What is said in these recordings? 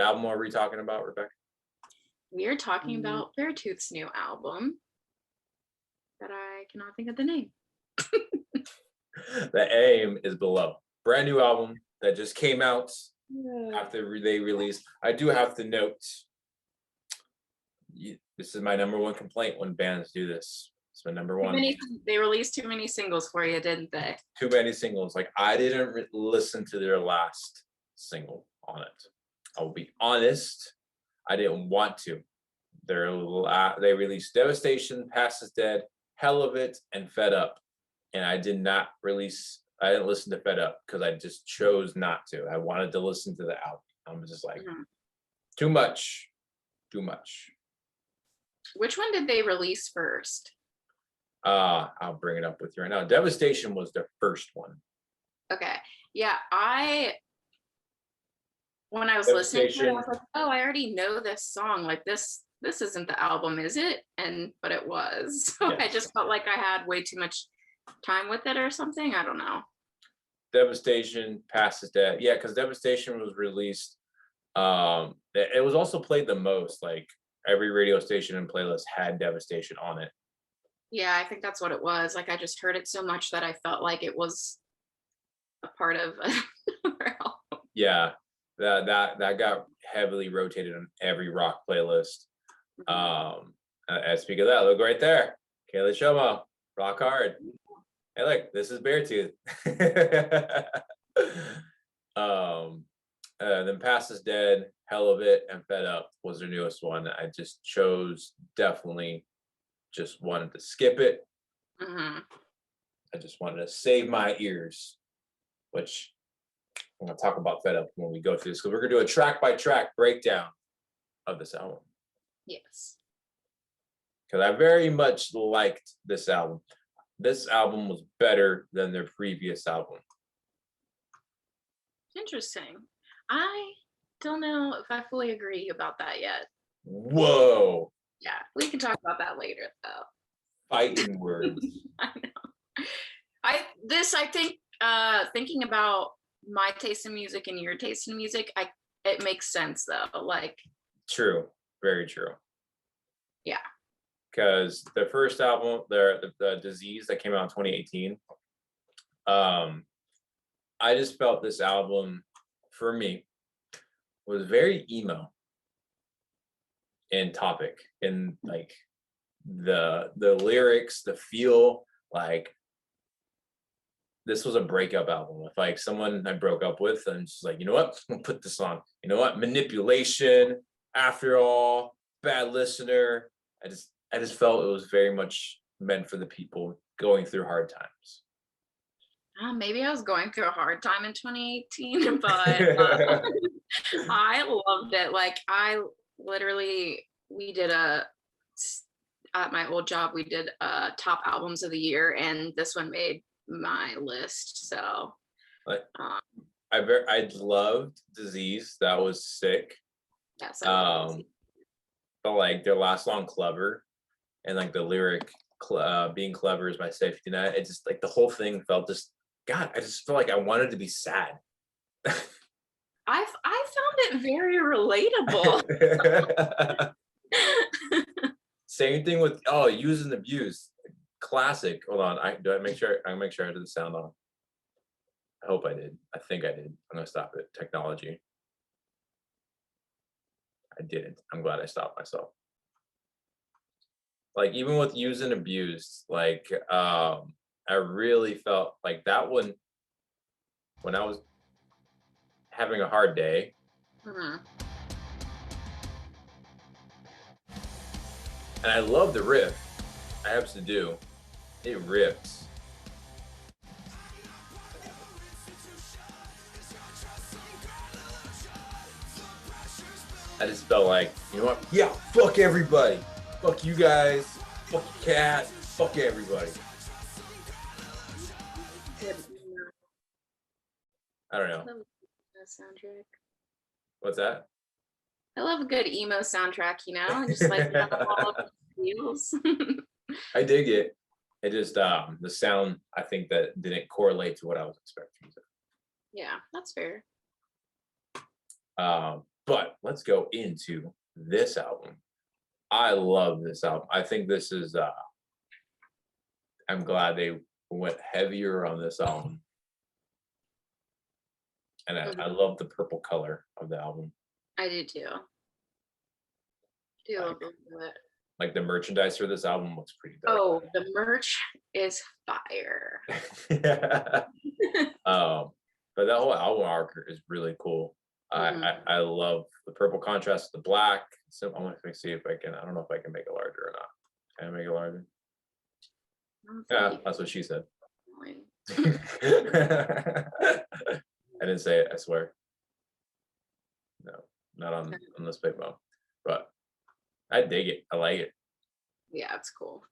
album are we talking about, Rebecca? We are talking about Beartooth's new album that I cannot think of the name. The Aim is Below. Brand new album that just came out after they released. I do have to note, this is my number one complaint when bands do this. It's my number one. They released too many singles for you, didn't they? Too many singles. Like, I didn't listen to their last single on it. I will be honest, I didn't want to. They released Devestation, Past is Dead, Hell of It, and Fed Up. And I didn't listen to Fed Up because I just chose not to. I wanted to listen to the album. I'm just like, too much. Which one did they release first? I'll bring it up with you right now. Devestation was the first one. Okay. Yeah, when I was listening to it, I was like, oh, I already know this song. Like this isn't the album, is it? But it was. So yes. I just felt like I had way too much time with it or something. I don't know. Devestation, Past is Dead. Yeah, because Devestation was released. It was also played the most. Like, every radio station and playlist had Devestation on it. Yeah, I think that's what it was. Like, I just heard it so much that I felt like it was a part of another album. Yeah, that got heavily rotated on every rock playlist. Speak of that, look right there, Kayla Shomo, Rock Hard. Hey, look, this is Beartooth. Then Past is Dead, Hell of It, and Fed Up was their newest one. I just chose, definitely just wanted to skip it. I just wanted to save my ears, which I'm going to talk about Fed Up when we go through this, because we're going to do a track by track breakdown of this album. Yes. Because I very much liked this album. This album was better than their previous album. Interesting. I don't know if I fully agree about that yet. Whoa. Yeah, we can talk about that later, though. Fighting words. I know. I think thinking about my taste in music and your taste in music, it makes sense though. Like, true, very true. Yeah. Because the first album, the Disease that came out in 2018, I just felt this album, for me, was very emo in topic, in like the lyrics, the feel. Like, this was a breakup album. If like someone I broke up with, and just like, you know what, I'm gonna put this on. You know what, Manipulation, After All, Bad Listener. I just felt it was very much meant for the people going through hard times. Maybe I was going through a hard time in 2018, but I loved it. Like, we did at my old job, we did top albums of the year, and this one made my list. So like, I loved Disease. That was sick. Yes. But like their last song, Clever, and like the lyric, being clever is my safety net. It just, like, the whole thing felt just, God, I just felt like I wanted to be sad. I found it very relatable. Same thing with Use and Abuse. Classic. Hold on. I make sure I did the sound on. I hope I did. I think I did. I'm gonna stop it. Technology. I didn't. I'm glad I stopped myself. Like, even with Use and Abuse, like, I really felt like that one when I was having a hard day. And I love the riff. I absolutely do. It rips. I just felt like, you know what? Yeah, fuck everybody. Fuck you guys. Fuck your cat. Fuck everybody. I don't know. Soundtrack. What's that? I love a good emo soundtrack, you know? Just like all of the feels. I dig it. It just the sound, I think, that didn't correlate to what I was expecting. Yeah, that's fair. But let's go into this album. I love this album. I think this is I'm glad they went heavier on this album. And I love the purple color of the album. I do too. Like the merchandise for this album looks pretty dope. Oh, the merch is fire. But that whole album arc is really cool. I love the purple contrast with the black. So I want to see if I can. I don't know if I can make it larger or not. Can I make it larger? Yeah, that's what she said. I didn't say it, I swear. No, not on this big bone. But I dig it. I like it. Yeah, it's cool.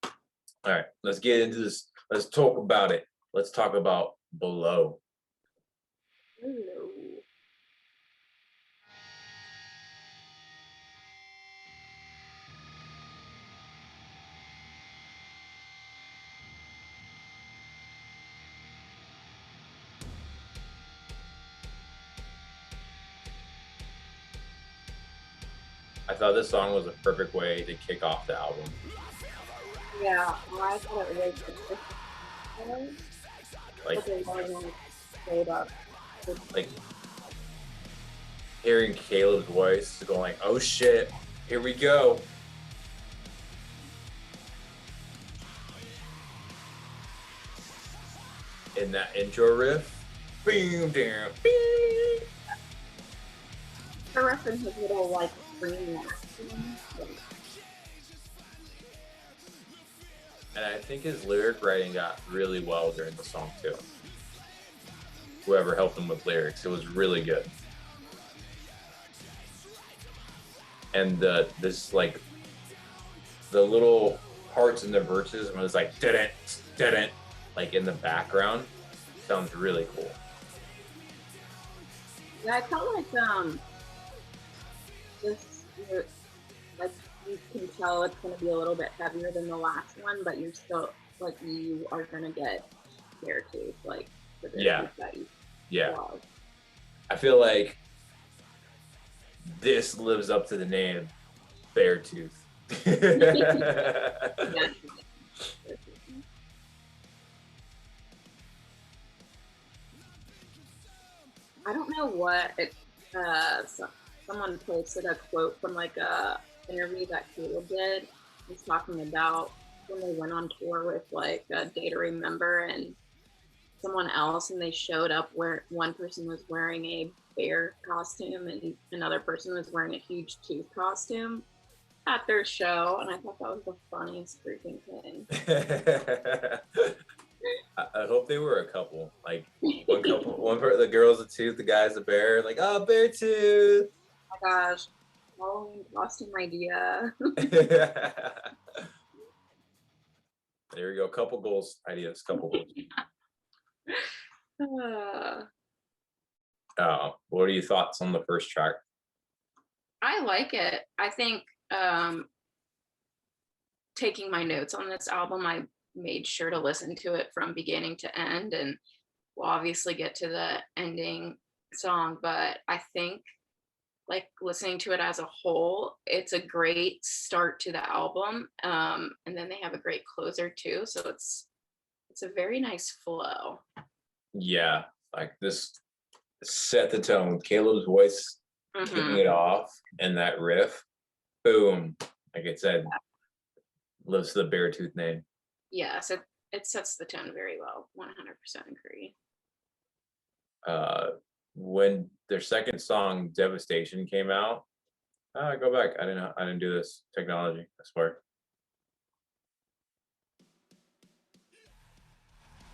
All right, let's get into this. Let's talk about it. Let's talk about Below. Hello. I thought this song was a perfect way to kick off the album. Yeah, well, I thought it was like hearing Caleb's voice going like, oh shit, here we go. In that intro riff. Boom, down, bing. The rest of his little like scream. And I think his lyric writing got really well during the song too. Whoever helped him with lyrics, it was really good. And this like the little parts in the verses when it's like didn't like in the background sounds really cool. Yeah, I felt like this like you can tell it's gonna be a little bit heavier than the last one, but you're still like you are gonna get Beartooth like the Beartooth that you love. I feel like this lives up to the name Beartooth. I don't know what it, someone posted a quote from like a interview that Caleb did. He's talking about when they went on tour with like a Day to Remember and someone else, and they showed up where one person was wearing a bear costume and another person was wearing a huge tooth costume at their show, and I thought that was the funniest freaking thing. I hope they were a couple. Like one part the girl's a tooth, the guy's a bear. Like, oh, Beartooth. Oh my gosh, Halloween costume idea. There we go. Couple goals, ideas. Couple goals. What are your thoughts on the first track? I like it. I think taking my notes on this album, I made sure to listen to it from beginning to end, and we'll obviously get to the ending song, but I think like listening to it as a whole, it's a great start to the album, and then they have a great closer too, so it's a very nice flow. Yeah, like this set the tone. Caleb's voice kicking it off and that riff, boom, like I said, lives to the Beartooth name. Yes, it sets the tone very well. 100% agree. When their second song, Devestation, came out, go back. I didn't do this technology, I swear.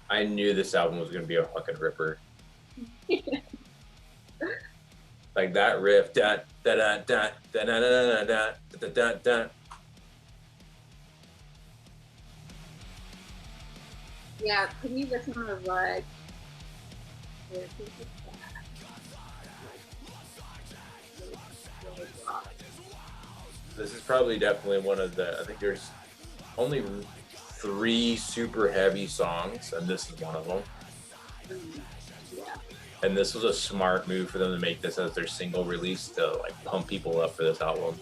I knew this album was gonna be a fucking ripper. Like that riff, da da da da da da da da da da da. Yeah, can you listen to like this is probably definitely one of the, I think there's only 3 super heavy songs, and this is one of them. Yeah. And this was a smart move for them to make this as their single release to like pump people up for this album.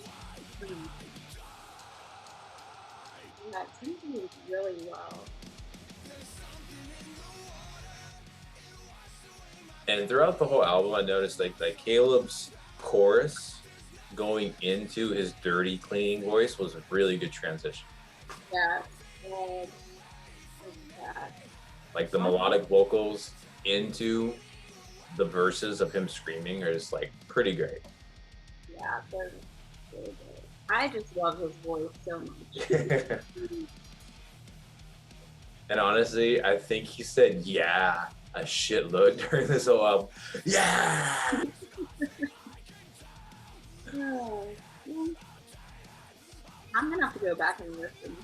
Yeah, it seems to do really well. And throughout the whole album, I noticed like Caleb's chorus going into his dirty cleaning voice was a really good transition. Yeah. Like the melodic vocals into the verses of him screaming are just like pretty great. Yeah, they're really good. I just love his voice so much. And honestly, I think he said "yeah" a shitload during this whole album. Yeah. I'm gonna have to go back and listen.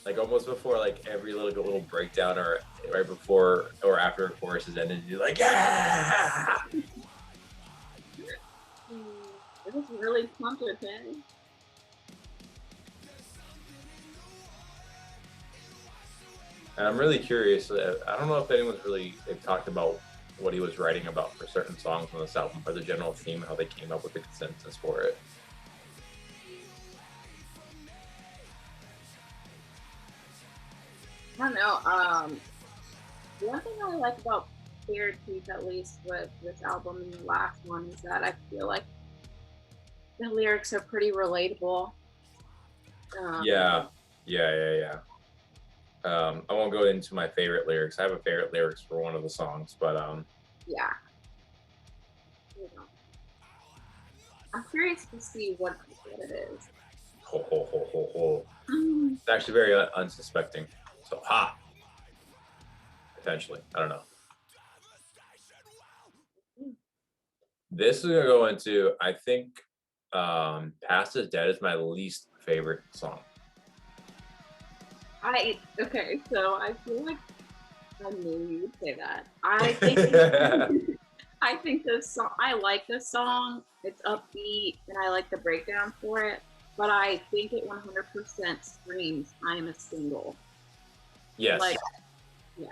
Like almost before like every little breakdown or right before or after a chorus is ended, you're like, yeah. It was really pumped with him. And I'm really curious. I don't know if anyone's really they've talked about what he was writing about for certain songs on this album, or the general theme, how they came up with the consensus for it. I don't know. One thing I like about Beartooth, at least with this album and the last one, is that I feel like the lyrics are pretty relatable. Yeah. I won't go into my favorite lyrics. I have a favorite lyrics for one of the songs, but yeah. I'm curious to see what it is. Ho ho ho ho ho. It's actually very unsuspecting. So ha. Potentially, I don't know. This is gonna go into, I think, "Past Is Dead" is my least favorite song. Okay, so I feel like I knew you would say that. I think I think this song. I like this song. It's upbeat, and I like the breakdown for it. But I think it 100% screams "I am a single." Yes. Like, yeah.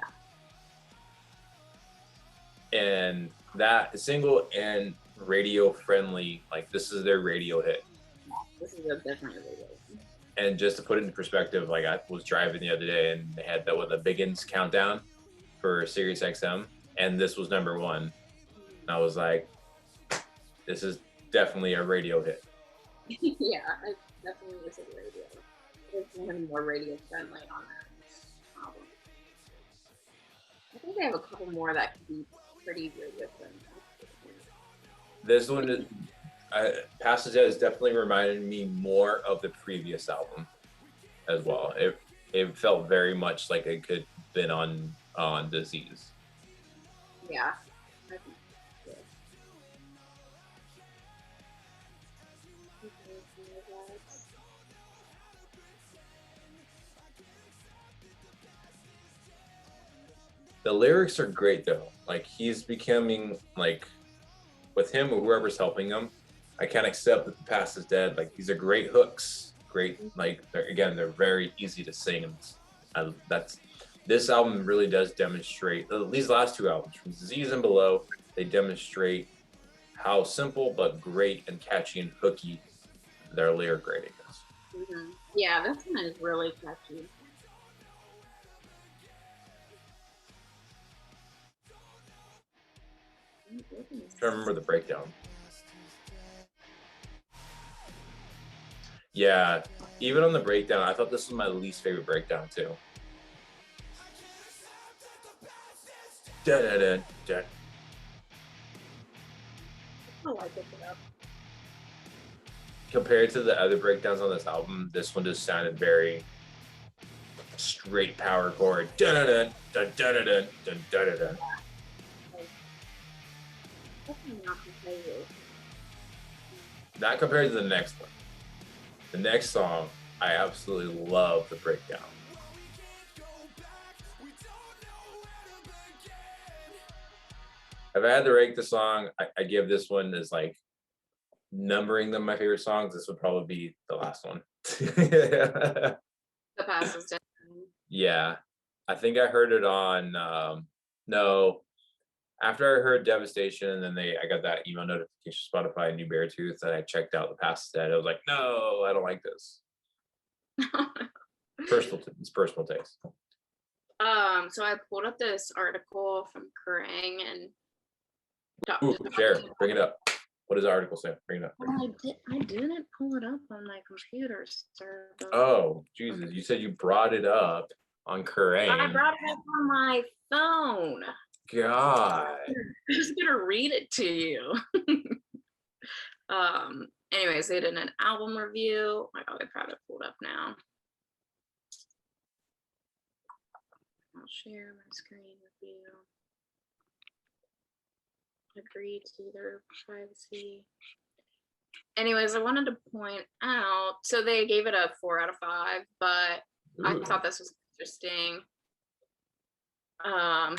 And that single and radio friendly, like this is their radio hit. This is a different radio. And just to put it in perspective, like I was driving the other day and they had that with a Biggins countdown for Sirius XM, and this was number one. And I was like, this is definitely a radio hit. Yeah, it definitely is a radio. It's one of the more radio friendly on that album. I think they have a couple more that could be pretty radio friendly. This one, Past Is Dead has definitely reminded me more of the previous album as well. It felt very much like it could have been on Disease. Yeah. I think so. The lyrics are great though. Like he's becoming like, with him or whoever's helping him, I can't accept that the past is dead. Like these are great hooks, great like they're very easy to sing. And this album really does demonstrate. These last two albums, from Disease and Below, they demonstrate how simple but great and catchy and hooky their lyric writing is. Mm-hmm. Yeah, this one is really catchy. I remember the breakdown. Yeah, even on the breakdown, I thought this was my least favorite breakdown too. Da, da, da, da. I like it enough. Compared to the other breakdowns on this album, this one just sounded very straight power chord. Da, da, da, da, da, da, da, da, da, da. Not compared to the next one. The next song, I absolutely love the breakdown. If I had to rank the song, I give this one as like numbering them my favorite songs. This would probably be the last one. The Past Is Dead. Yeah, I think I heard it on No. After I heard Devestation, and then I got that email notification, Spotify, new Beartooth, and I checked out the past set. I was like, no, I don't like this. It's personal taste. So I pulled up this article from Kerrang and Ooh, share, bring it up. What does the article say? Bring it up. I didn't pull it up on my computer, sir. Oh, Jesus, you said you brought it up on Kerrang. I brought it up on my phone. God. I'm just gonna read it to you. Anyways, they did an album review. I got it pulled up now. I'll share my screen with you. Agree to their privacy. Anyways, I wanted to point out, so they gave it a 4 out of 5, but Ooh. I thought this was interesting.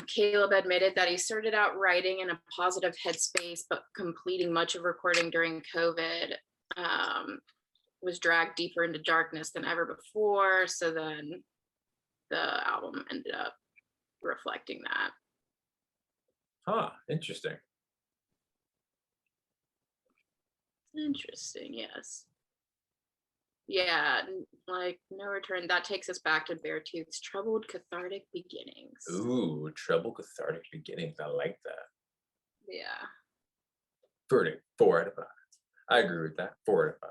Caleb admitted that he started out writing in a positive headspace, but completing much of recording during COVID was dragged deeper into darkness than ever before. So then the album ended up reflecting that. Huh, interesting. Interesting, yes. Yeah, like No Return, that takes us back to Beartooth's troubled cathartic beginnings. Ooh, troubled cathartic beginnings. I like that. Yeah. Verdict, 4 out of 5. I agree with that. 4 out of 5.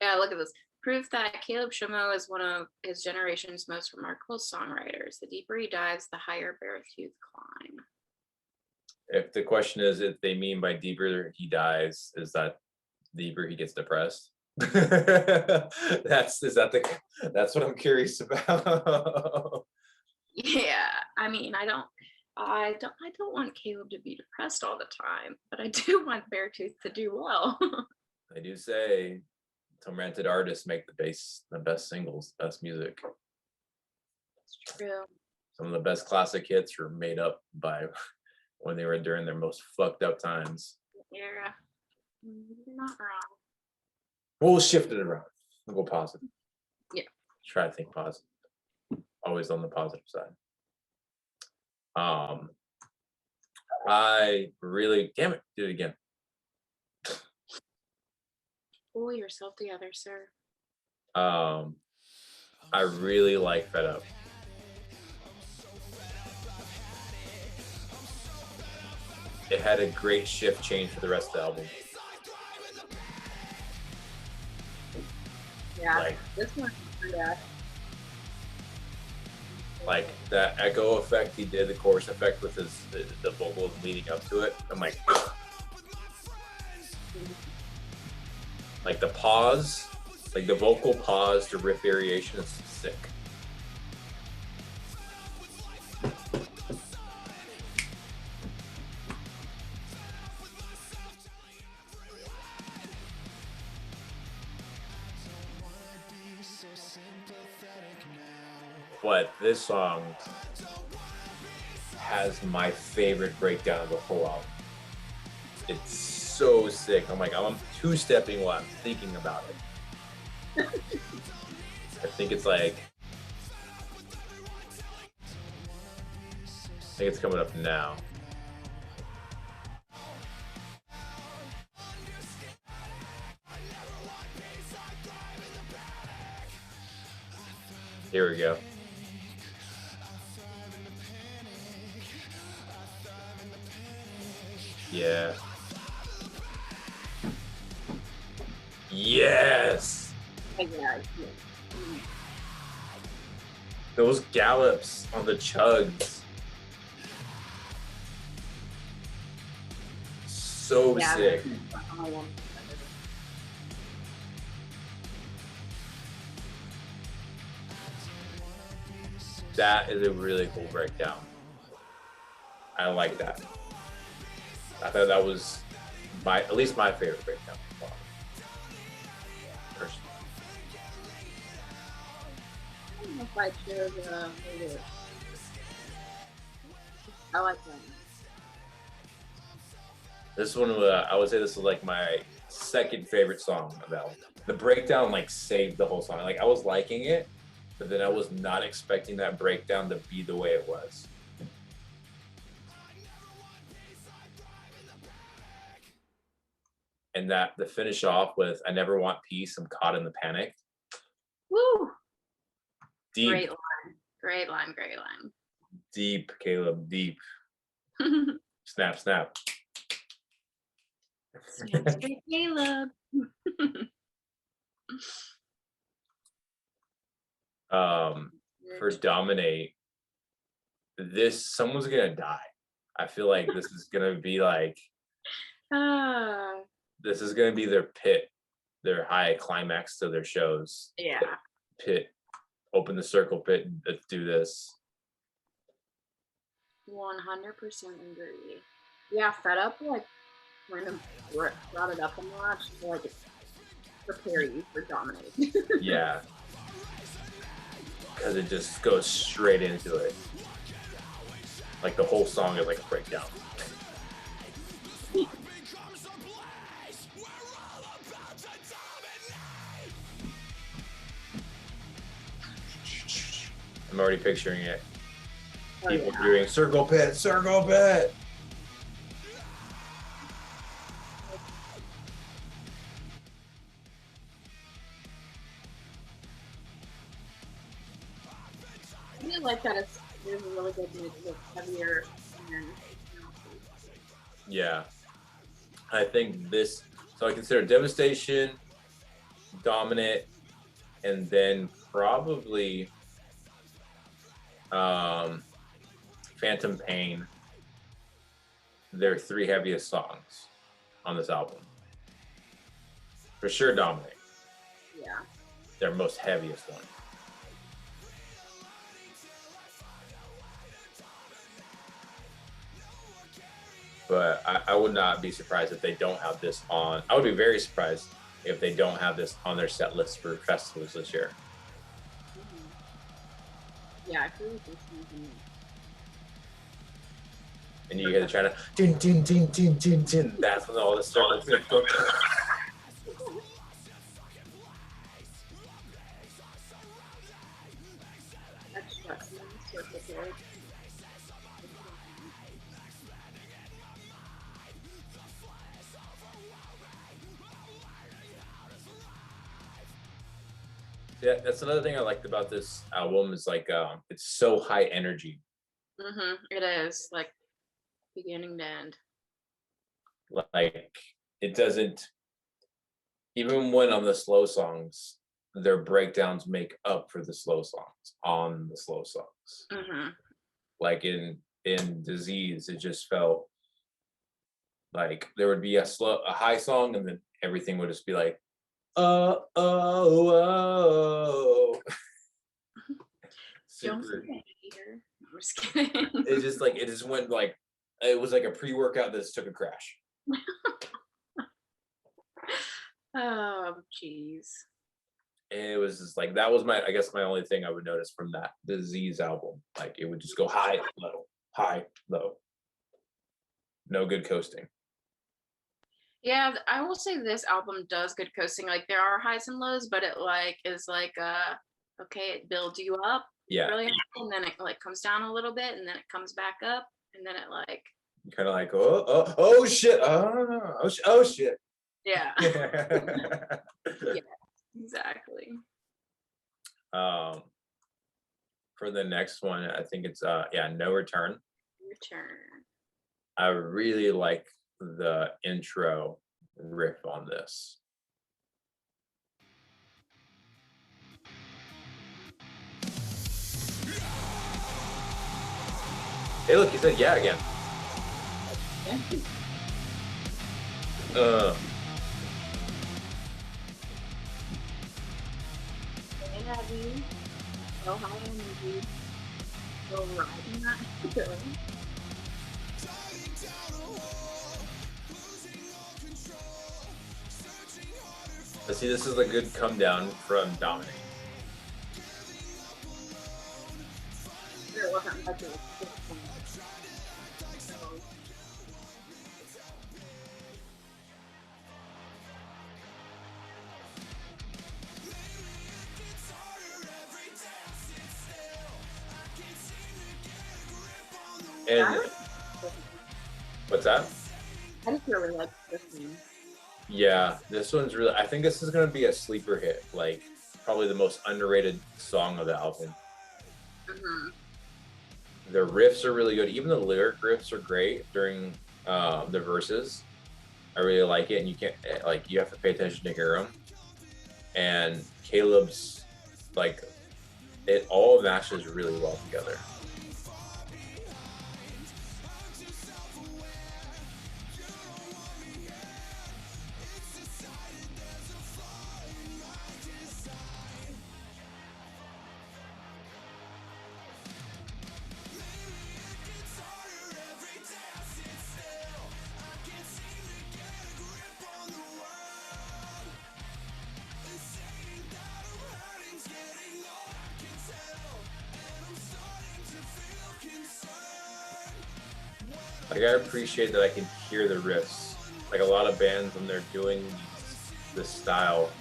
Yeah, look at this. Proof that Caleb Shomo is one of his generation's most remarkable songwriters. The deeper he dives, the higher Beartooth climb. If the question is if they mean by deeper he dies, is that deeper he gets depressed? That's what I'm curious about. Yeah, I mean, I don't want Caleb to be depressed all the time, but I do want Beartooth to do well. I do say tormented artists make the best singles, best music. That's true. Some of the best classic hits were made up by when they were during their most fucked up times. Yeah, you're not wrong. We'll shift it around. We'll go positive. Yeah. Try to think positive. Always on the positive side. I really, damn it, do it again. Pull yourself together, sir. I really like Fed Up. It had a great shift change for the rest of the album. Yeah, like, this one, yeah. Like that echo effect he did, the chorus effect with the vocals leading up to it. I'm like, like the pause, like the vocal pause to riff variation is sick. But this song has my favorite breakdown of the whole album. It's so sick. I'm like, I'm two-stepping while I'm thinking about it. I think it's coming up now. Here we go. Yeah. Yes. Those gallops on the chugs. So sick. That is a really cool breakdown. I like that. I thought that was at least my favorite breakdown. Personally. I don't know if I chose favorite. I like that. This one, I would say this is like my second favorite song of the album. The breakdown like saved the whole song. Like I was liking it, but then I was not expecting that breakdown to be the way it was. and that the finish off with "I never want peace, I'm caught in the panic." Woo! Deep, Great line. Great line. Great line. deep, Caleb, deep. Snap, snap. Snap, straight Caleb. For Dominate, someone's gonna die. I feel like this is gonna be like this is gonna be their pit, their high climax to their shows. Yeah. Pit, open the circle pit, and let's do this. 100% agree. Yeah, Fed Up like kind of brought it up a notch to like prepare you for Dominate. Yeah. Because it just goes straight into it. Like the whole song is like a breakdown. I'm already picturing it. People doing circle pit, circle pit. I really like that there's a really good music with heavier and yeah. I think this, so I consider Devestation, Dominant, and then probably Phantom Pain, their 3 heaviest songs on this album. For sure Dominate. Yeah. Their most heaviest one. But I would not be surprised if they don't have this on. I would be very surprised if they don't have this on their set list for festivals this year. Yeah, I feel like this one. And you hear the China, din, din, din, din, din, din. That's when all this starts. Yeah, that's another thing I liked about this album is like it's so high energy. It is like beginning to end. Like it doesn't, even when on the slow songs, their breakdowns make up for the slow songs on the slow songs. Like in Disease, it just felt like there would be a high song and then everything would just be like oh, oh, oh. Don't Super. forget here. I'm just kidding. It's just like, it just went like, it was like a pre-workout that just took a crash. Oh, jeez. It was just like, that was I guess my only thing I would notice from that Disease album. Like it would just go high, low, high, low. No good coasting. Yeah, I will say this album does good coasting. Like there are highs and lows, but it like is like okay, it builds you up really high, and then it like comes down a little bit and then it comes back up and then it like kind of like oh shit, oh shit. Yeah. Yeah, exactly. For the next one, I think it's No Return. Return. I really like the intro riff on this. Hey, look, he said yeah again. So high energy. So riding that feeling. But see, this is a good come down from Dominate. There wasn't much of a And what's that? I just really like this one. Yeah, this one's really, I think this is gonna be a sleeper hit, like probably the most underrated song of the album. Mhm. The riffs are really good. Even the lyric riffs are great during the verses. I really like it, and you can't like you have to pay attention to hear them. And Caleb's like it all matches really well together. Like I appreciate that I can hear the riffs. Like a lot of bands when they're doing this style,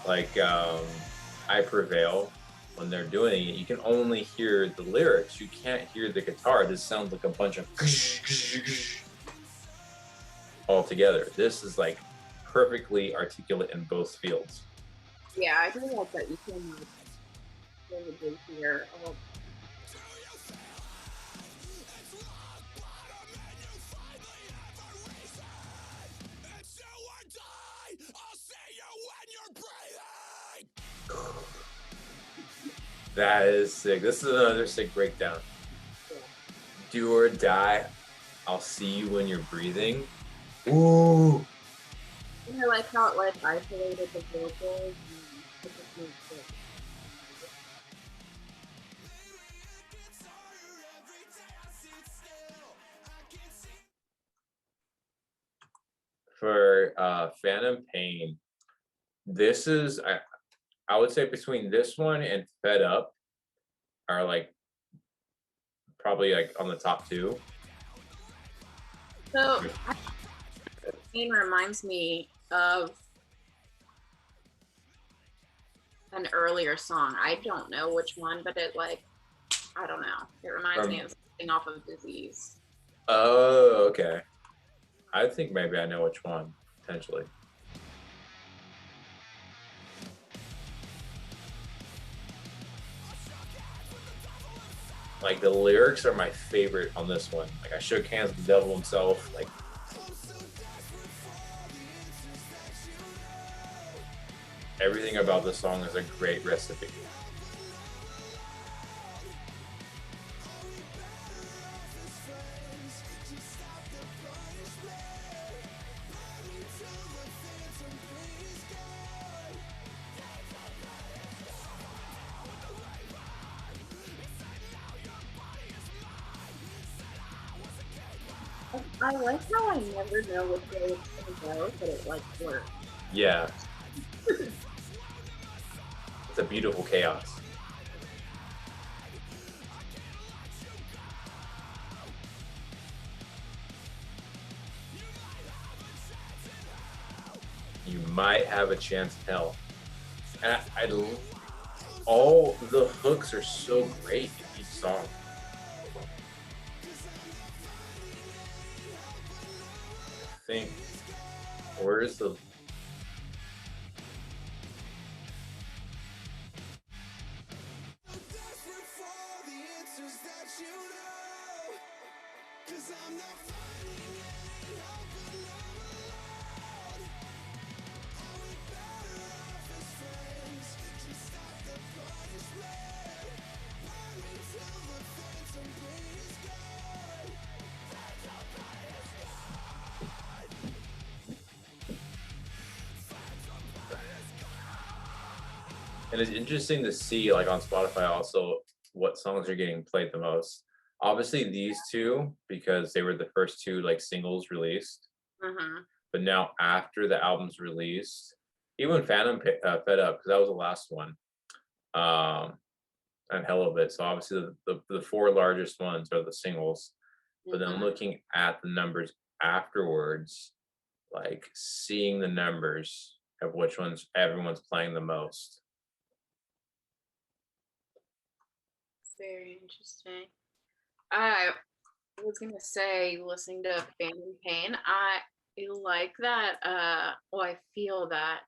like I Prevail, when they're doing it, you can only hear the lyrics. You can't hear the guitar. This sounds like a bunch of all together. This is like perfectly articulate in both fields. Yeah, I do like that you can really hear. That is sick. This is another sick breakdown. Do or die, I'll see you when you're breathing. Ooh. I like how it like isolated the vocals. For Phantom Pain, this is I would say between this one and Fed Up are like probably like on the top two. So, Pain reminds me of an earlier song. I don't know which one, but it like, I don't know. It reminds me of something off of Disease. Oh, okay. I think maybe I know which one, potentially. Like the lyrics are my favorite on this one. Like I shook hands with the devil himself. Like everything about this song is a great recipe. I like how I never know which way it's gonna go, but it like works. Yeah. It's a beautiful chaos. You might have a chance in hell. And all the hooks are so great in each song. I think, where's the and it's interesting to see like on Spotify also what songs are getting played the most. Obviously these two because they were the first two like singles released. Mm-hmm. But now after the album's released, even Phantom Fed Up because that was the last one. And hell of it. So obviously the four largest ones are the singles. But then looking at the numbers afterwards, like seeing the numbers of which ones everyone's playing the most. Very interesting. I was gonna say, listening to Phantom Pain, I like that. Well, I feel that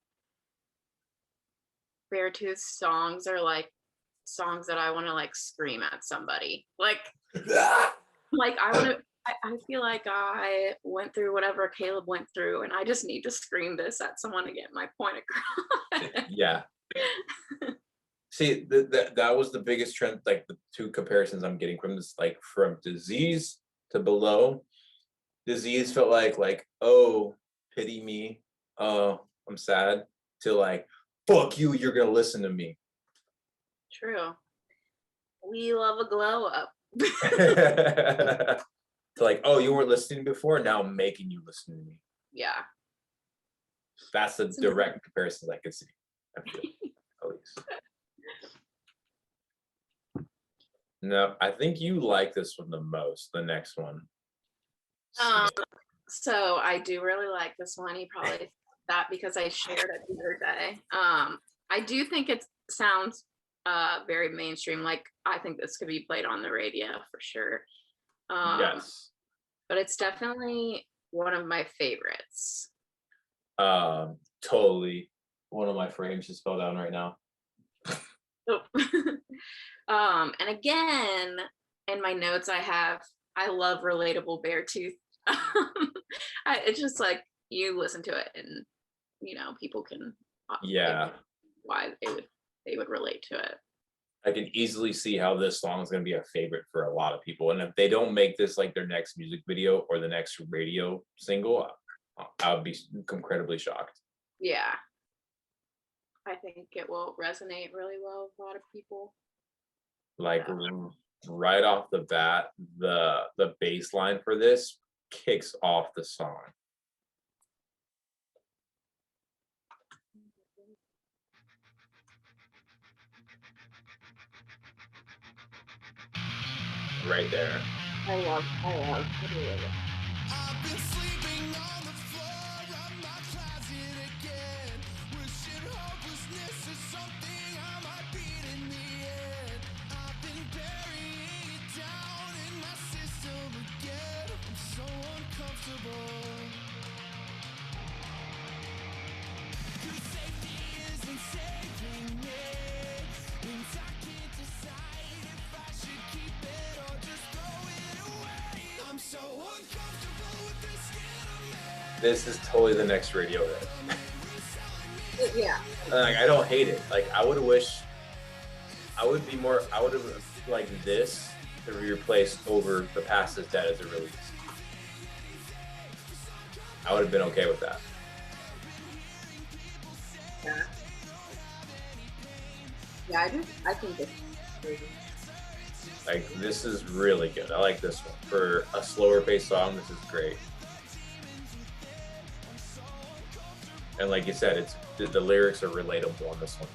Beartooth's songs are like songs that I want to like scream at somebody. Like I want to. I feel like I went through whatever Caleb went through, and I just need to scream this at someone to get my point across. Yeah. See, that was the biggest trend, like the two comparisons I'm getting from this, like from Disease to Below. Disease felt like, oh, pity me, oh, I'm sad, to like, fuck you, you're gonna listen to me. True. We love a glow up. To like, oh, you weren't listening before, now I'm making you listen to me. Yeah. That's the direct comparisons I could see, I feel, at least. No, I think you like this one the most, the next one. So I do really like this one. You probably that because I shared it the other day. I do think it sounds very mainstream. Like I think this could be played on the radio for sure. Yes. But it's definitely one of my favorites. Totally. One of my frames just fell down right now. Oh. And again, in my notes I love relatable Beartooth. It's just like you listen to it and people can why they would relate to it. I can easily see how this song is going to be a favorite for a lot of people, and if they don't make this like their next music video or the next radio single, I would be incredibly shocked. Yeah, I think it will resonate really well with a lot of people. Like right off the bat, the bass line for this kicks off the song. Right there. I love it. I've been sleeping on the floor of my closet again, wishing hopelessness is something I might beat in the end. I've been burying it down in my system again. I'm so uncomfortable. 'Cause safety isn't saving me, and I can't decide if I should keep it or just throw it away. I'm so uncomfortable with this skin of me. This is totally the next radio hit. Yeah. Like I don't hate it. Like I would have like this to be replaced over The Past Is Dead as a release. I would have been okay with that. Yeah, I think this is Like this is really good. I like this one. For a slower paced song, this is great. And like you said, it's the lyrics are relatable on this one.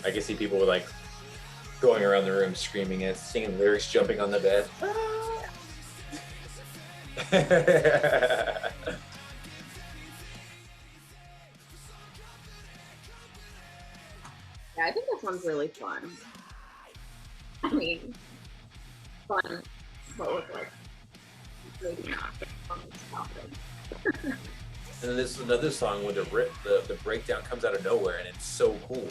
I can see people like going around the room screaming it, singing lyrics, jumping on the bed. Yeah, I think this one's really fun. I mean, fun, but with like maybe not fun topic. And then this is another song where the breakdown comes out of nowhere and it's so cool.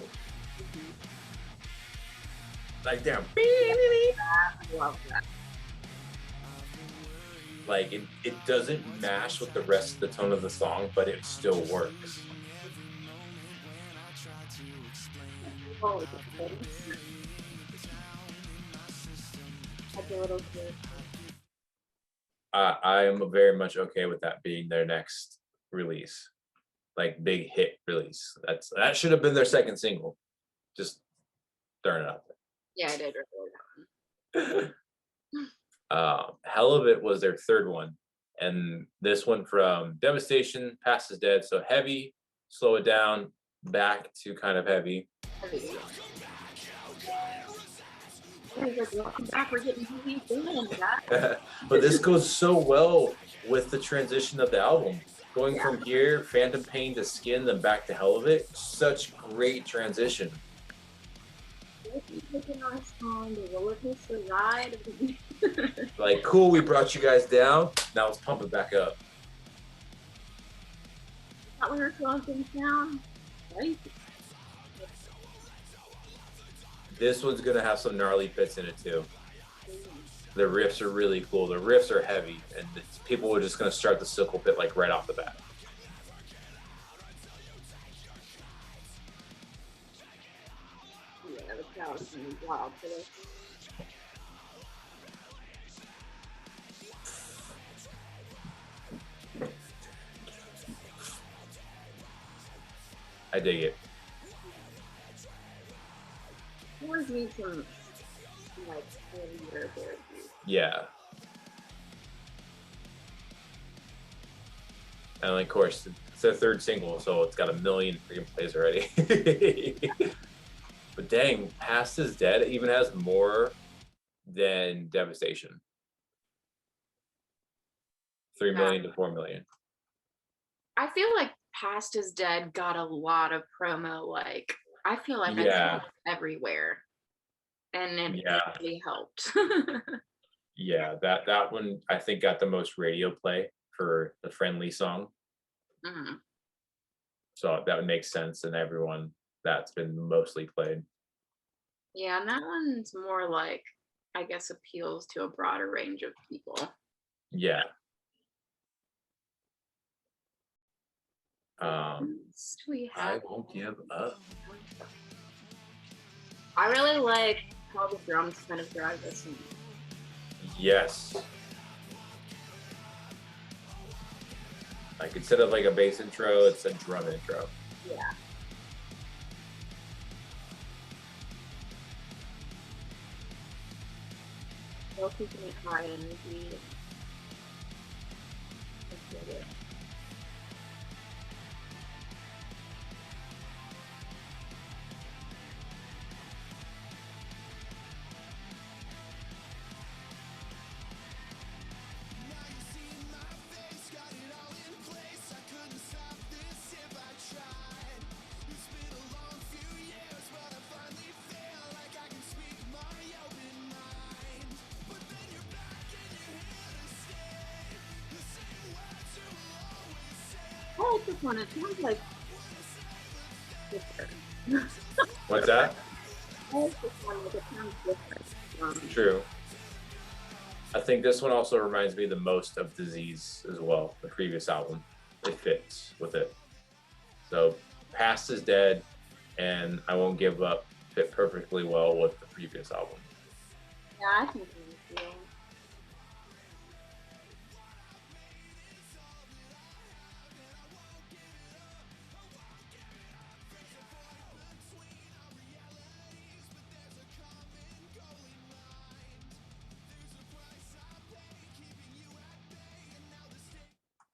Like damn. I love that. Like it doesn't mash with the rest of the tone of the song, but it still works. Oh, like a little kid. I am very much okay with that being their next release, like big hit release. That should have been their second single. Just throwing it out there. Yeah, I did really that one. Hell of It was their third one, and this one from Devestation, Past Is Dead. So heavy, slow it down, back to kind of heavy. Welcome back, we're getting heavy. But this goes so well with the transition of the album. Going from here, Phantom Pain to Skin, then back to Hell of It. Such great transition. Taking us on the roller coaster ride. Like, cool, we brought you guys down. Now let's pump it back up. Thought we were slowing things down, right? This one's gonna have some gnarly bits in it too. The riffs are really cool. The riffs are heavy, and people are just gonna start the sickle pit like right off the bat. Yeah, the crowd is gonna be wild for this. I dig it. Always need some like earlier Beartooth. Yeah. And of course, it's their third single, so it's got 1 million freaking plays already. But dang, Past is Dead even has more than Devestation. 3 million to 4 million. I feel like Past is Dead got a lot of promo. Like I feel like I Yeah. saw it everywhere, and it Yeah. really helped. Yeah, that one I think got the most radio play for the Friendly song. Mhm. So that would make sense, and everyone that's been mostly played. Yeah, and that one's more like I guess appeals to a broader range of people. Yeah. Next we I have. won't give up. I really like how the drums kind of drive this one. Yes. Like instead of like a bass intro, it's a drum intro. Yeah. Still keeping it high energy. That's good. I like this one. It sounds like different. What's that? I like this one. Like it sounds different. True. I think this one also reminds me the most of Disease as well, the previous album. It fits with it. So Past is Dead and I Won't Give Up fit perfectly well with the previous album. Yeah, I think so.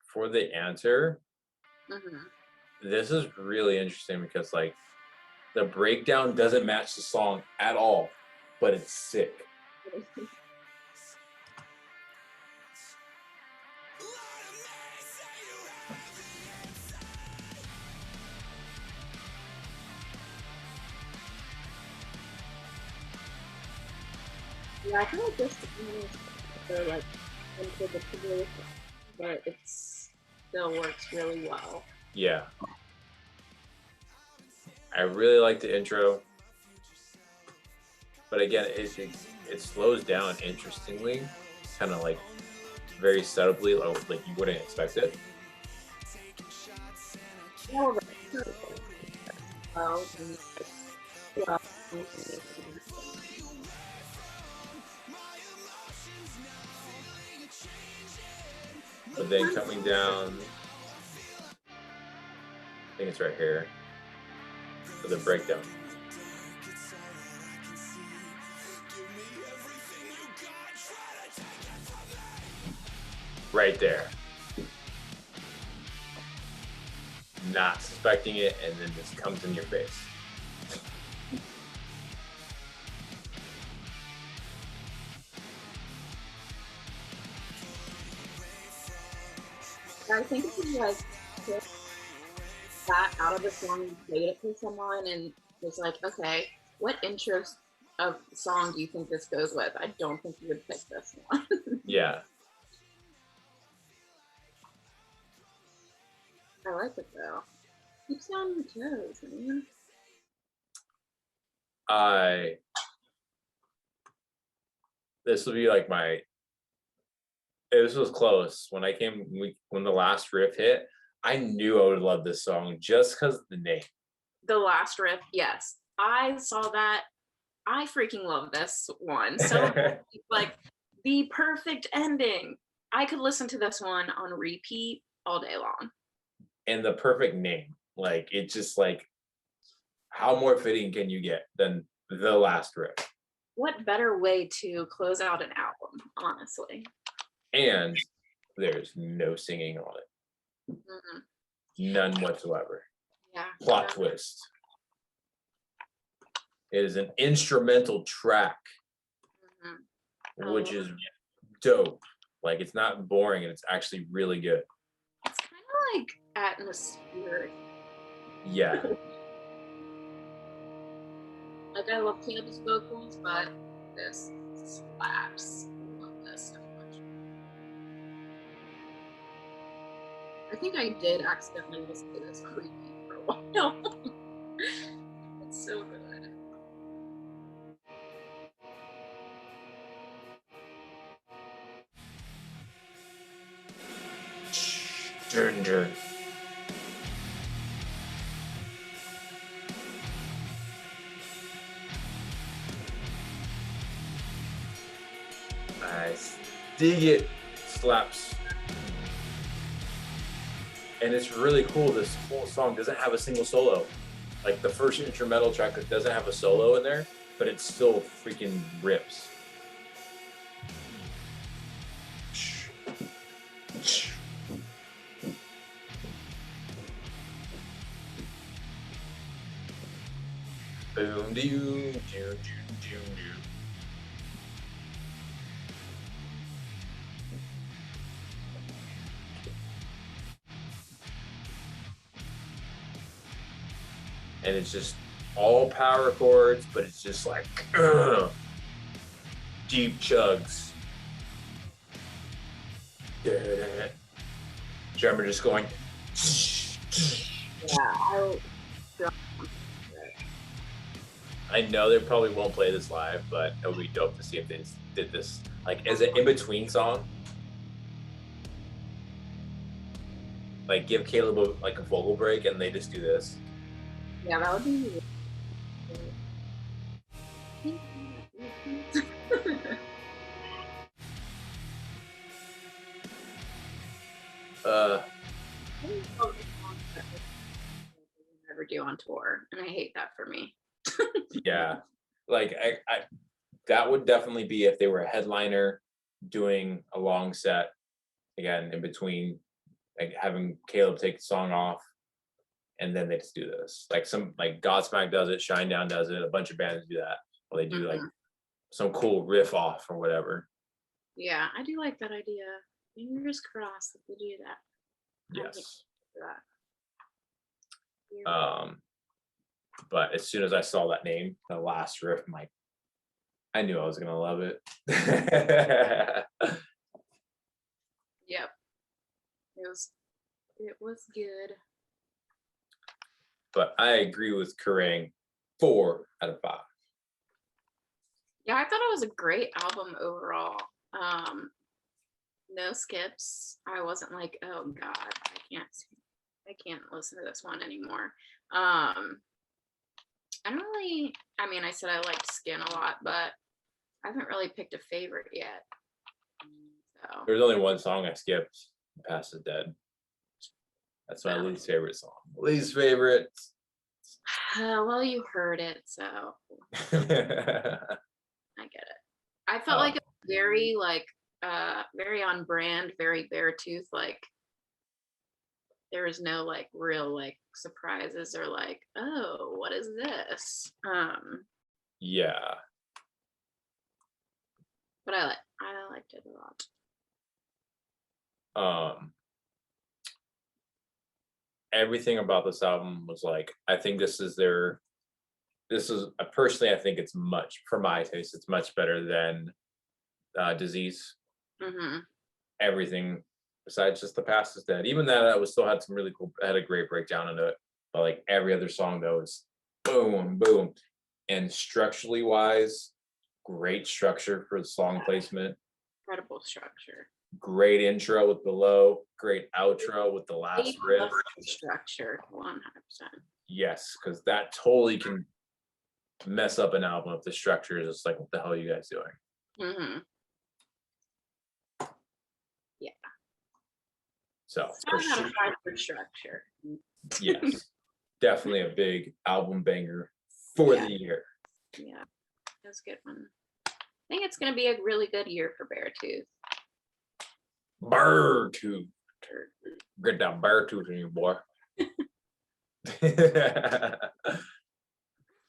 For the answer, Mhm. this is really interesting because like the breakdown doesn't match the song at all, but it's sick. Yeah, I feel like this is like unpredictable, but it still works really well. Yeah. I really like the intro. But again, it slows down interestingly, kind of like very subtly, like you wouldn't expect it. Well, well, well, But then coming down, I think it's right here, for the breakdown. Right there. Not suspecting it, and then this comes in your face. I think if you like took that out of the song and played it for someone and was like, okay, what interest of song do you think this goes with? I don't think you would pick this one. Yeah. I like it though. Keeps you on your toes, man. This will be like this was close. When when the last riff hit, I knew I would love this song just because of the name. The Last Riff, yes. I saw that. I freaking love this one. So like the perfect ending. I could listen to this one on repeat all day long. And the perfect name. Like, it's just like, how more fitting can you get than the last riff? What better way to close out an album, honestly? And there's no singing on it. None whatsoever. Yeah. Plot twist. It is an instrumental track, which is dope. Like, it's not boring and it's actually really good. It's kind of like atmospheric. Yeah. Like, I love Caleb's vocals, but this slaps. I love this so much. I think I did accidentally listen to this on repeat for a while. It's so good. Dun. Nice. Dig it. Slaps. And it's really cool. This whole song doesn't have a single solo. Like, the first instrumental track doesn't have a solo in there, but it still freaking rips. Boom, doo, doo, doo, doo, doo. And it's just all power chords, but it's just like deep chugs. Drummer just going. Yeah, I know they probably won't play this live, but it would be dope to see if they did this like as an in-between song. Like, give Caleb a vocal break and they just do this. yeah, that would be. Never do on tour, and I hate that for me. Yeah, like I that would definitely be if they were a headliner doing a long set again in between, like having Caleb take the song off and then they just do this. Like Godsmack does it, Shinedown does it, a bunch of bands do that. Or they do like some cool riff off or whatever. Yeah, I do like that idea. Fingers crossed that they do that. Yes. Yeah. But as soon as I saw that name, the Last Riff, I knew I was gonna love it. Yep. It was good. But I agree with Kerrang, 4 out of 5. Yeah, I thought it was a great album overall. No skips. I wasn't like, oh God, I can't listen to this one anymore. I said I liked Skin a lot, but I haven't really picked a favorite yet. So There's only one song I skipped, Past is Dead. That's my least favorite song. Least favorite. well, you heard it, so I get it. I felt like it was very very on brand, very Beartooth. Like, there was no like real like surprises or like, oh, what is this? Yeah. But I liked it a lot. everything about this album was like, I think this is personally, I think it's much, for my taste, it's much better than Disease. Mm-hmm. Everything besides just The Past Is Dead. Even that was still had some really cool, had a great breakdown into it. But like every other song though is boom, boom. And structurally wise, great structure for the song placement. Incredible structure. Great intro with Below, great outro with the last riff. Structure, 100%. Yes, because that totally can mess up an album if the structure is just like, what the hell are you guys doing? Mm-hmm. Yeah. So For sure. For structure. Yes, definitely a big album banger for the year. Yeah, that's a good one. I think it's going to be a really good year for Beartooth. Beartooth. Get that Beartooth in you, boy.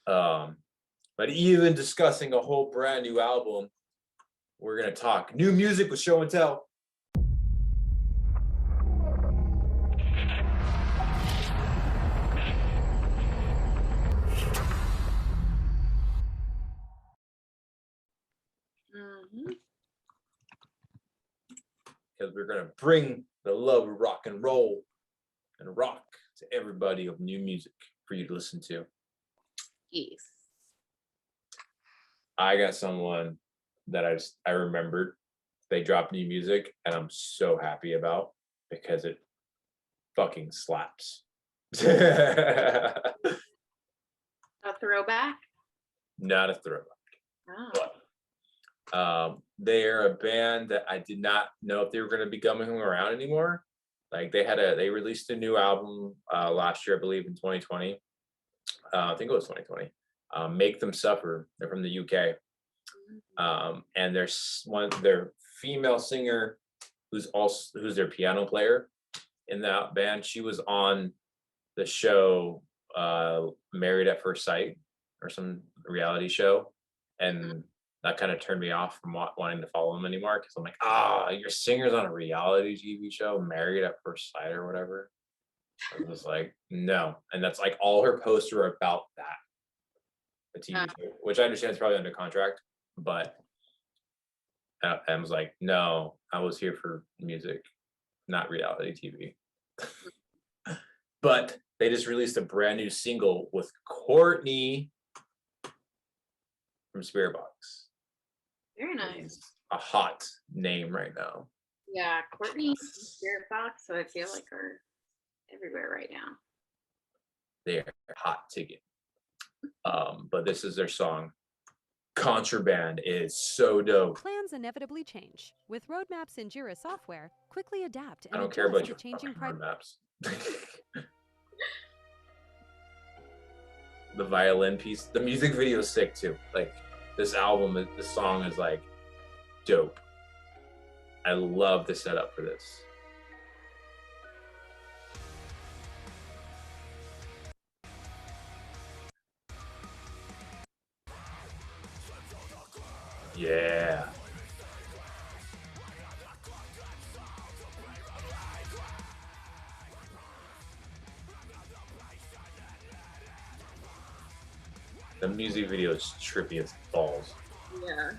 But even discussing a whole brand new album, we're gonna talk new music with Show and Tell. Because we're gonna bring the love of rock and roll and rock to everybody of new music for you to listen to. Yes. I got someone that I remembered. They dropped new music and I'm so happy about because it fucking slaps. A throwback? Not a throwback. Oh. But they're a band that I did not know if they were going to be coming around anymore. Like they released a new album last year, I believe in 2020. I think it was 2020. Make Them Suffer. They're from the UK. And there's their female singer who's their piano player in that band. She was on the show Married at First Sight or some reality show, and that kind of turned me off from wanting to follow them anymore because I'm like, your singer's on a reality TV show, Married at First Sight or whatever. I was like, no. And that's like all her posts were about that, the TV show, which I understand is probably under contract, but I was like, no, I was here for music, not reality TV. But they just released a brand new single with Courtney from Spirit Box. Very nice. A hot name right now. Yeah, Courtney Spirit Box, so I feel like are everywhere right now. They're hot ticket. But this is their song. Contraband is so dope. Plans inevitably change. With roadmaps in Jira software, quickly adapt and I don't care about adjust your to changing roadmaps. The violin piece, the music video is sick too. Like this album, the song is like dope. I love the setup for this. Yeah. The music video is trippy as balls. Yeah.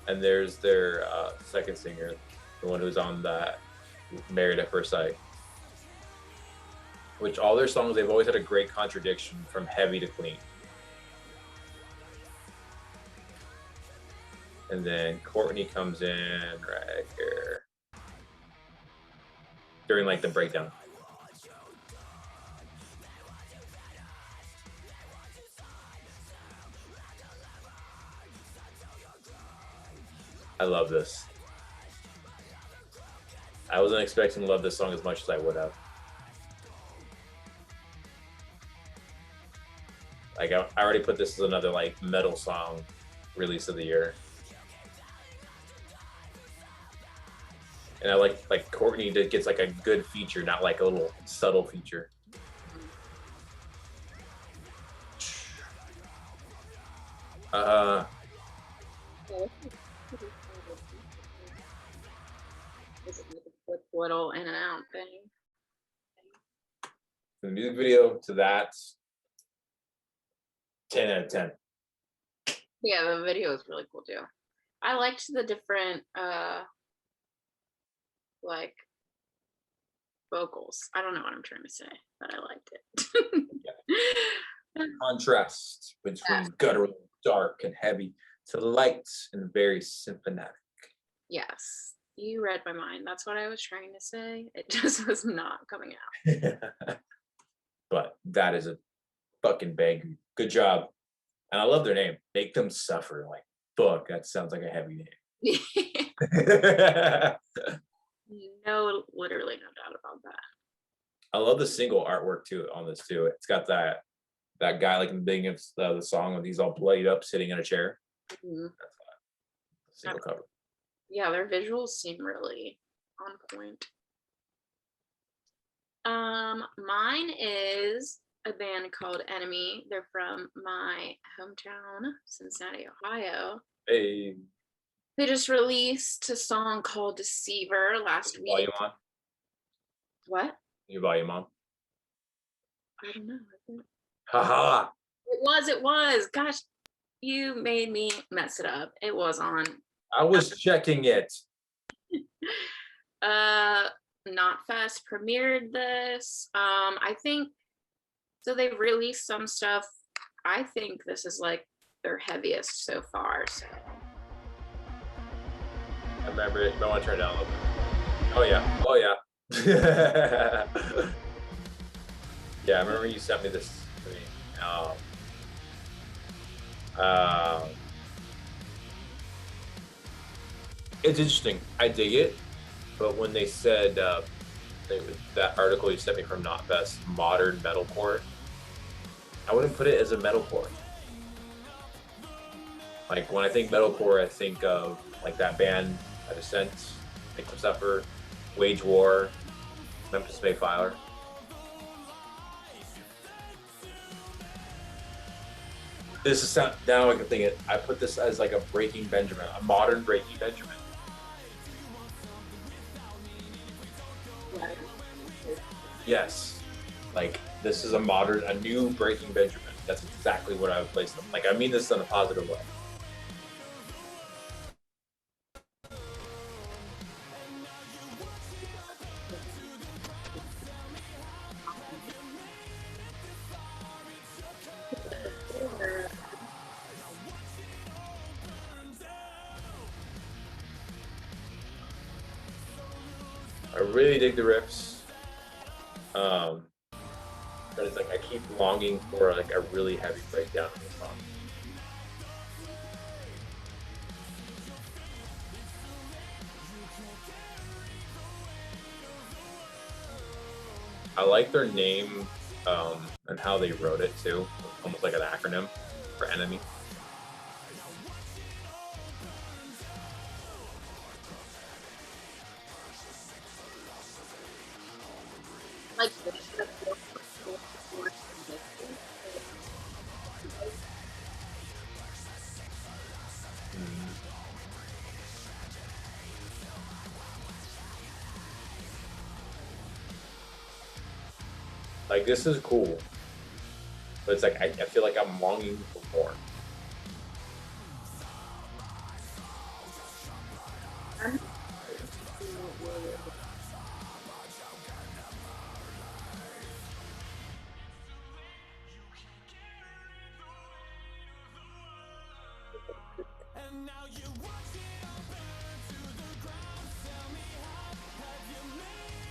And there's their second singer, the one who's on that Married at First Sight. Which all their songs, they've always had a great contradiction from heavy to clean. And then Courtney comes in right here during like the breakdown. I love this. I wasn't expecting to love this song as much as I would have. Like I already put this as another like metal song release of the year. And I like Courtney gets like a good feature, not like a little subtle feature. little in and out thing. The music video to that, 10 out of 10. Yeah, the video is really cool too. I liked the different like vocals. I don't know what I'm trying to say, but I liked it. Contrast between guttural, dark, and heavy to light and very symphonic. Yes, you read my mind. That's what I was trying to say. It just was not coming out. But that is a fucking bang. Good job. And I love their name. Make Them Suffer. Like, fuck, that sounds like a heavy name. No, literally no doubt about that. I love the single artwork too on this too. It's got that guy like in the beginning of the song when he's all bloodied up sitting in a chair. Mhm. That's single cover. Yeah, their visuals seem really on point. Mine is a band called Enemy. They're from my hometown, Cincinnati, Ohio. Hey, They just released a song called Deceiver last week. volume on. What? Your volume on. I don't know. Haha. It was. Gosh, you made me mess it up. It was on. I was checking it. Knotfest premiered this. I think so. They've released some stuff. I think this is like their heaviest so far. So I remember it. You might want to turn it down a little bit. Oh yeah. Oh yeah. Yeah, I remember you sent me this to me. It's interesting. I dig it, but when they said that article you sent me from Knotfest, modern metalcore, I wouldn't put it as a metalcore. Like when I think metalcore, I think of like that band, Descent, Make Them Suffer, Wage War, Memphis Mayflower. This is now I can think it. I put this as like a Breaking Benjamin, a modern Breaking Benjamin. Yes, like this is a new Breaking Benjamin. That's exactly what I would place them. Like I mean this in a positive way. I really dig the riffs. But it's like I keep longing for like a really heavy breakdown in the song. I like their name and how they wrote it too, almost like an acronym for Enemy. like Like this is cool, but it's like I feel like I'm longing for more.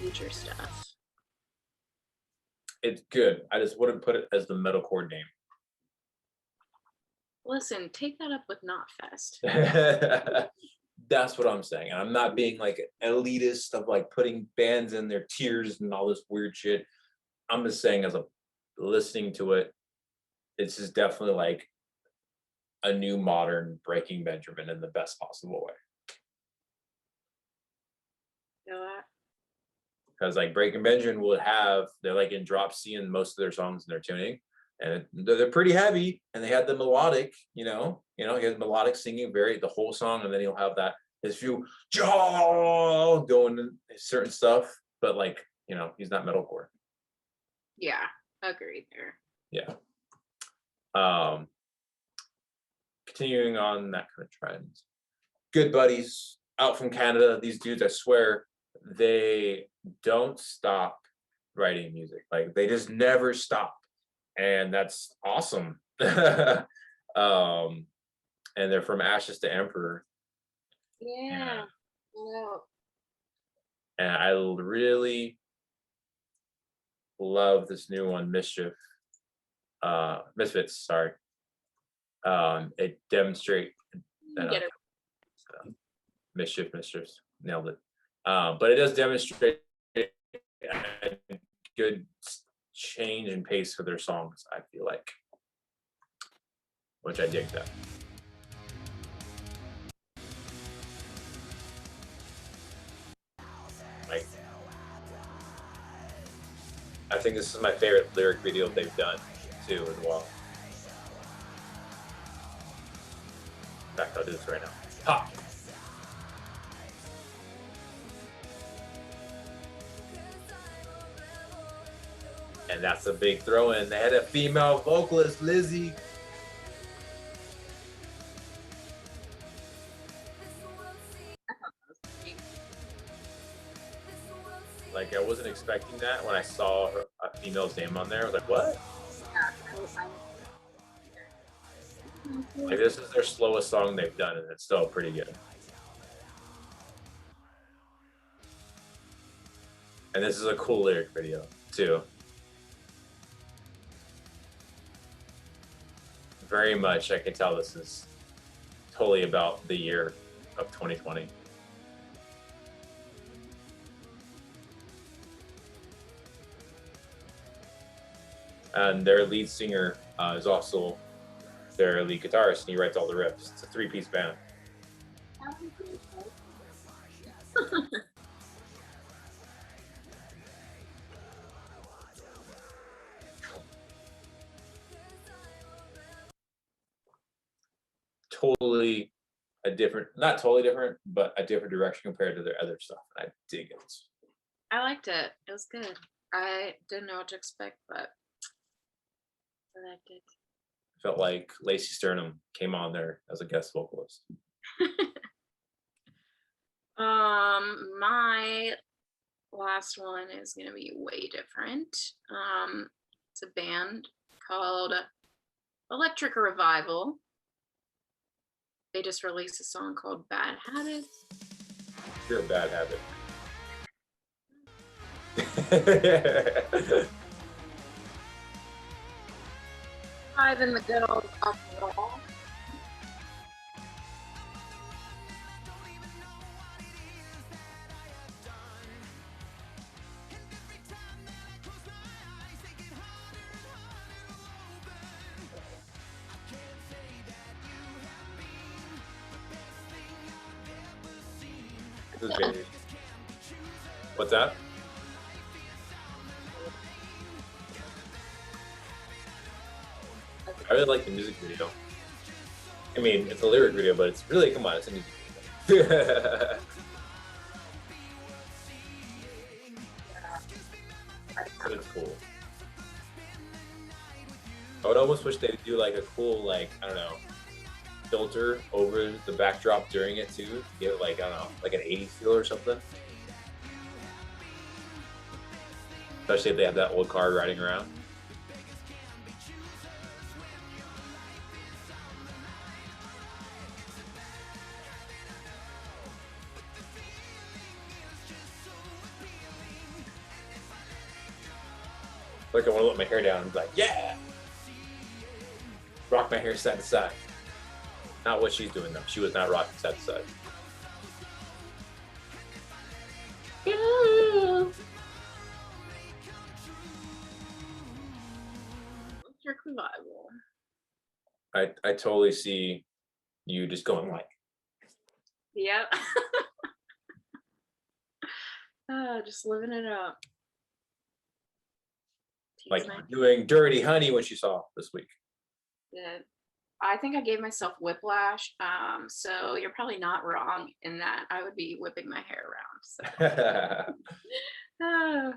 future stuff. It's good. I just wouldn't put it as the metalcore name. Listen, take that up with Knotfest. That's what I'm saying. And I'm not being like elitist of like putting bands in their tiers and all this weird shit. I'm just saying as a listening to it, it's just definitely like a new modern Breaking Benjamin in the best possible way. You know what? Because like Breaking Benjamin would have, they're like in drop C in most of their songs in their tuning. And they're pretty heavy, and they had the melodic, he has melodic singing the whole song, and then he'll have that his few jaw doing certain stuff, but like, you know, he's not metalcore. Yeah, agreed there. Yeah. Continuing on that kind of trend. Good Buddies out from Canada. These dudes, I swear, they don't stop writing music. Like they just never stop. And that's awesome. And they're from Ashes to Emperor. Yeah. Wow. And I really love this new one, Misfits, sorry. It demonstrates Get it. Mischiefs, nailed it. But it does demonstrate a good change in pace for their songs, I feel like, which I dig that. Like, I think this is my favorite lyric video they've done too as well. In fact, I'll do this right now. Ha! And that's a big throw in. They had a female vocalist, Lizzie. Like, I wasn't expecting that when I saw a female's name on there. I was like, what? Like, this is their slowest song they've done, and it's still pretty good. And this is a cool lyric video, too. Very much, I can tell this is totally about the year of 2020. And their lead singer is also their lead guitarist, and he writes all the riffs. It's a three-piece band. Totally a different, not totally different, but a different direction compared to their other stuff. And I dig it. I liked it. It was good. I didn't know what to expect, but I liked it. Felt like Lacey Sternum came on there as a guest vocalist. My last one is gonna be way different. It's a band called Electric Revival. They just released a song called Bad Habits. You're a bad habit. Five in the good old rock and roll. This is very... What's that? I really like the music video. I mean, it's a lyric video, but it's really, come on, it's a music video. It's cool. I would almost wish they'd do like a cool, like, I don't know, filter over the backdrop during it too, to give it like, I don't know, like an 80s feel or something. Especially if they have that old car riding around. Like I want to let my hair down and be like, yeah! Rock my hair side to side. Not what she's doing though. She was not rocking side to side. Electric Revival. I totally see you just going like, Yep. Just living it up. like Tease my- doing Dirty Honey, which you saw this week. Yeah. I think I gave myself whiplash. So you're probably not wrong in that I would be whipping my hair around. So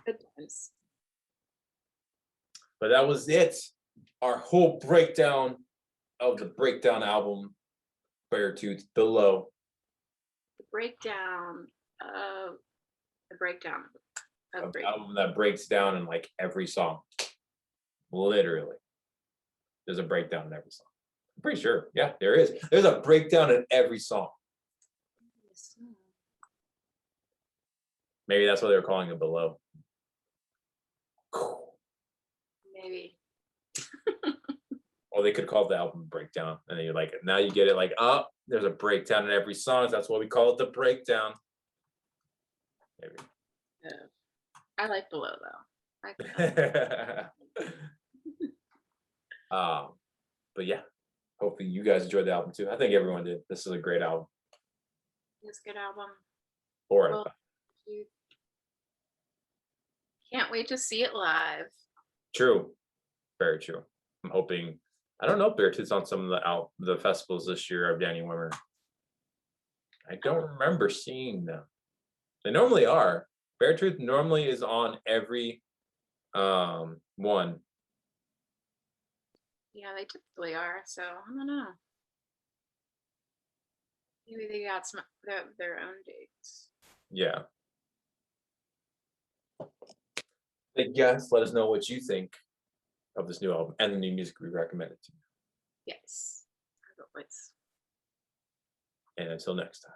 good times. But that was it. Our whole breakdown of the Breakdown album, Beartooth, below. The breakdown of the breakdown of An breakdown. album that breaks down in like every song. Literally. There's a breakdown in every song. I'm pretty sure. Yeah, there is. There's a breakdown in every song. Maybe that's why they were calling it below. Maybe. Or they could call the album Breakdown. And then you're like, now you get it like, oh, there's a breakdown in every song. That's why we call it the breakdown. Maybe. Yeah. I like below though. I But yeah, hopefully you guys enjoyed the album too. I think everyone did. This is a great album. It's a good album. Or Well, you can't wait to see it live. true, very true. I'm hoping. I don't know if Beartooth's on some of the festivals this year of Danny Wimmer. I don't remember seeing them. They normally are. Beartooth normally is on every one. Yeah, they typically are. So I don't know. Maybe they got some their own dates. Yeah. But yes, let us know what you think of this new album and the new music we recommended to you. Yes. As always. And until next time.